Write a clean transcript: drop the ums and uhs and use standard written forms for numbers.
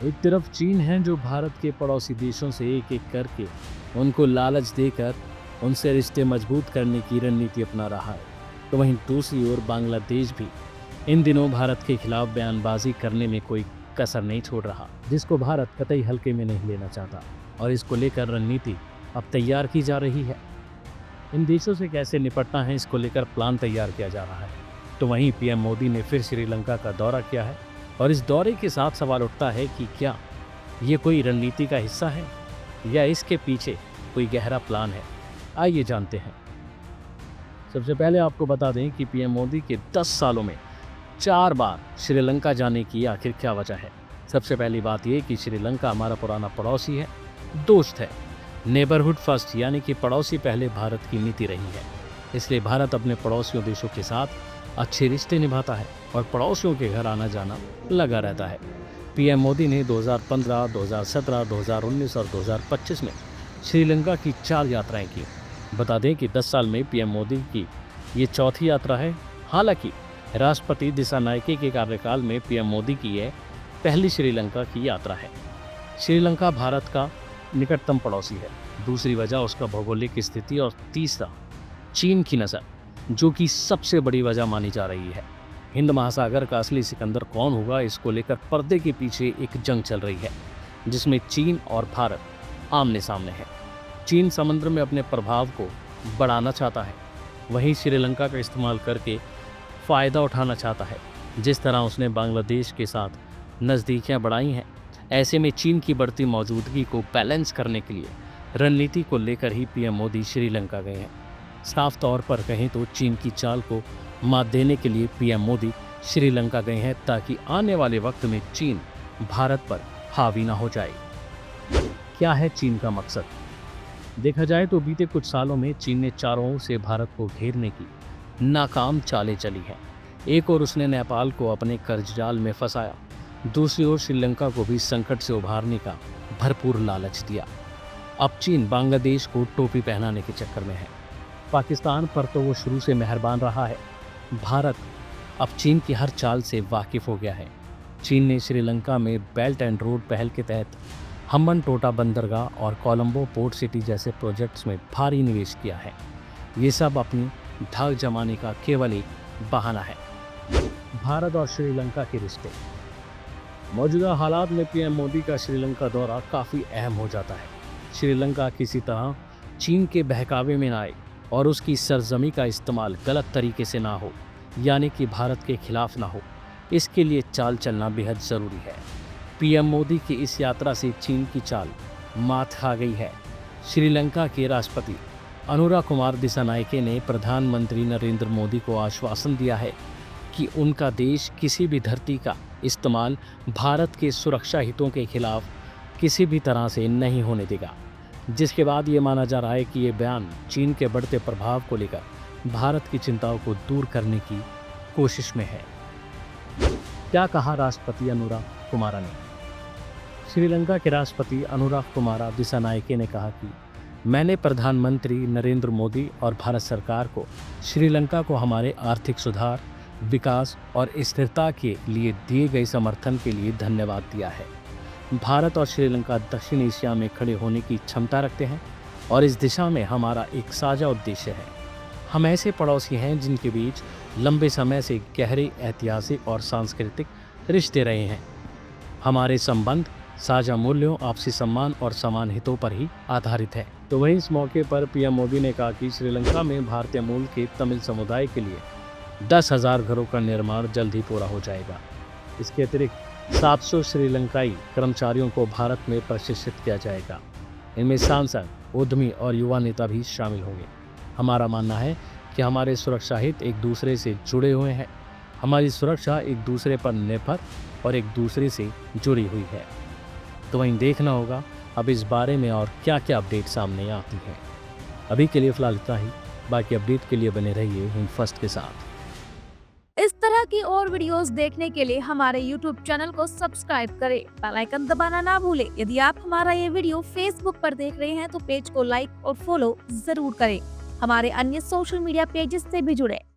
एक तरफ चीन है जो भारत के पड़ोसी देशों से एक एक करके उनको लालच देकर उनसे रिश्ते मजबूत करने की रणनीति अपना रहा है, तो वहीं दूसरी ओर बांग्लादेश भी इन दिनों भारत के खिलाफ बयानबाजी करने में कोई कसर नहीं छोड़ रहा, जिसको भारत कतई हल्के में नहीं लेना चाहता और इसको लेकर रणनीति अब तैयार की जा रही है। इन देशों से कैसे निपटना है, इसको लेकर प्लान तैयार किया जा रहा है। तो वहीं पीएम मोदी ने फिर श्रीलंका का दौरा किया है और इस दौरे के साथ सवाल उठता है कि क्या ये कोई रणनीति का हिस्सा है या इसके पीछे कोई गहरा प्लान है। आइए जानते हैं। सबसे पहले आपको बता दें कि पीएम मोदी के 10 सालों में 4 बार श्रीलंका जाने की आखिर क्या वजह है। सबसे पहली बात यह कि श्रीलंका हमारा पुराना पड़ोसी है, दोस्त है। नेबरहुड फर्स्ट यानी कि पड़ोसी पहले भारत की नीति रही है। इसलिए भारत अपने पड़ोसियों देशों के साथ अच्छे रिश्ते निभाता है और पड़ोसियों के घर आना जाना लगा रहता है। पीएम मोदी ने 2015, 2017, 2019 और 2025 में श्रीलंका की 4 यात्राएं की। बता दें कि 10 साल में पीएम मोदी की ये चौथी यात्रा है। हालांकि राष्ट्रपति दिसानायके के कार्यकाल में पीएम मोदी की यह पहली श्रीलंका की यात्रा है। श्रीलंका भारत का निकटतम पड़ोसी है। दूसरी वजह उसका भौगोलिक स्थिति और तीसरा चीन की नज़र, जो कि सबसे बड़ी वजह मानी जा रही है। हिंद महासागर का असली सिकंदर कौन होगा, इसको लेकर पर्दे के पीछे एक जंग चल रही है जिसमें चीन और भारत आमने सामने है। चीन समुद्र में अपने प्रभाव को बढ़ाना चाहता है, वहीं श्रीलंका का इस्तेमाल करके फ़ायदा उठाना चाहता है। जिस तरह उसने बांग्लादेश के साथ नज़दीकियाँ बढ़ाई हैं, ऐसे में चीन की बढ़ती मौजूदगी को बैलेंस करने के लिए रणनीति को लेकर ही पीएम मोदी श्रीलंका गए हैं। साफ तौर पर कहें तो चीन की चाल को मात देने के लिए पीएम मोदी श्रीलंका गए हैं ताकि आने वाले वक्त में चीन भारत पर हावी ना हो जाए। क्या है चीन का मकसद? देखा जाए तो बीते कुछ सालों में चीन ने चारों ओर से भारत को घेरने की नाकाम चालें चली हैं। एक ओर उसने नेपाल को अपने कर्ज जाल में फंसाया, दूसरी ओर श्रीलंका को भी संकट से उभारने का भरपूर लालच दिया। अब चीन बांग्लादेश को टोपी पहनाने के चक्कर में है। पाकिस्तान पर तो वो शुरू से मेहरबान रहा है। भारत अब चीन की हर चाल से वाकिफ हो गया है। चीन ने श्रीलंका में बेल्ट एंड रोड पहल के तहत हम्बनटोटा बंदरगाह और कोलंबो पोर्ट सिटी जैसे प्रोजेक्ट्स में भारी निवेश किया है। ये सब अपनी धाक जमाने का केवल एक बहाना है। भारत और श्रीलंका के रिश्ते। मौजूदा हालात में पीएम मोदी का श्रीलंका दौरा काफ़ी अहम हो जाता है। श्रीलंका किसी तरह चीन के बहकावे में ना आए और उसकी सरजमी का इस्तेमाल गलत तरीके से ना हो, यानी कि भारत के खिलाफ ना हो, इसके लिए चाल चलना बेहद ज़रूरी है। पीएम मोदी की इस यात्रा से चीन की चाल मात खा गई है। श्रीलंका के राष्ट्रपति अनुरा कुमार दिसानायके ने प्रधानमंत्री नरेंद्र मोदी को आश्वासन दिया है कि उनका देश किसी भी धरती का इस्तेमाल भारत के सुरक्षा हितों के खिलाफ किसी भी तरह से नहीं होने देगा। जिसके बाद ये माना जा रहा है कि ये बयान चीन के बढ़ते प्रभाव को लेकर भारत की चिंताओं को दूर करने की कोशिश में है। क्या कहा राष्ट्रपति अनुरा कुमारा ने? श्रीलंका के राष्ट्रपति अनुरा कुमारा दिसानायके ने कहा कि मैंने प्रधानमंत्री नरेंद्र मोदी और भारत सरकार को श्रीलंका को हमारे आर्थिक सुधार, विकास और स्थिरता के लिए दिए गए समर्थन के लिए धन्यवाद दिया है। भारत और श्रीलंका दक्षिण एशिया में खड़े होने की क्षमता रखते हैं और इस दिशा में हमारा एक साझा उद्देश्य है। हम ऐसे पड़ोसी हैं जिनके बीच लंबे समय से गहरे ऐतिहासिक और सांस्कृतिक रिश्ते रहे हैं। हमारे संबंध साझा मूल्यों, आपसी सम्मान और समान हितों पर ही आधारित है। तो वहीं इस मौके पर पीएम मोदी ने कहा कि श्रीलंका में भारतीय मूल के तमिल समुदाय के लिए 10,000 घरों का निर्माण जल्द ही पूरा हो जाएगा। इसके अतिरिक्त 700 श्रीलंकाई कर्मचारियों को भारत में प्रशिक्षित किया जाएगा। इनमें सांसद, उद्यमी और युवा नेता भी शामिल होंगे। हमारा मानना है कि हमारे सुरक्षा हित एक दूसरे से जुड़े हुए हैं। हमारी सुरक्षा एक दूसरे पर निर्भर और एक दूसरे से जुड़ी हुई है। तो वहीं देखना होगा अब इस बारे में और क्या क्या अपडेट सामने आती है। अभी के लिए फिलहाल इतना ही। बाकी अपडेट के लिए बने रहिए हिंद फर्स्ट के साथ। इस तरह की और वीडियोस देखने के लिए हमारे YouTube चैनल को सब्सक्राइब करें, बेल आइकन दबाना ना भूलें। यदि आप हमारा ये वीडियो Facebook पर देख रहे हैं तो पेज को लाइक और फॉलो जरूर करें। हमारे अन्य सोशल मीडिया पेजेस से भी जुड़े।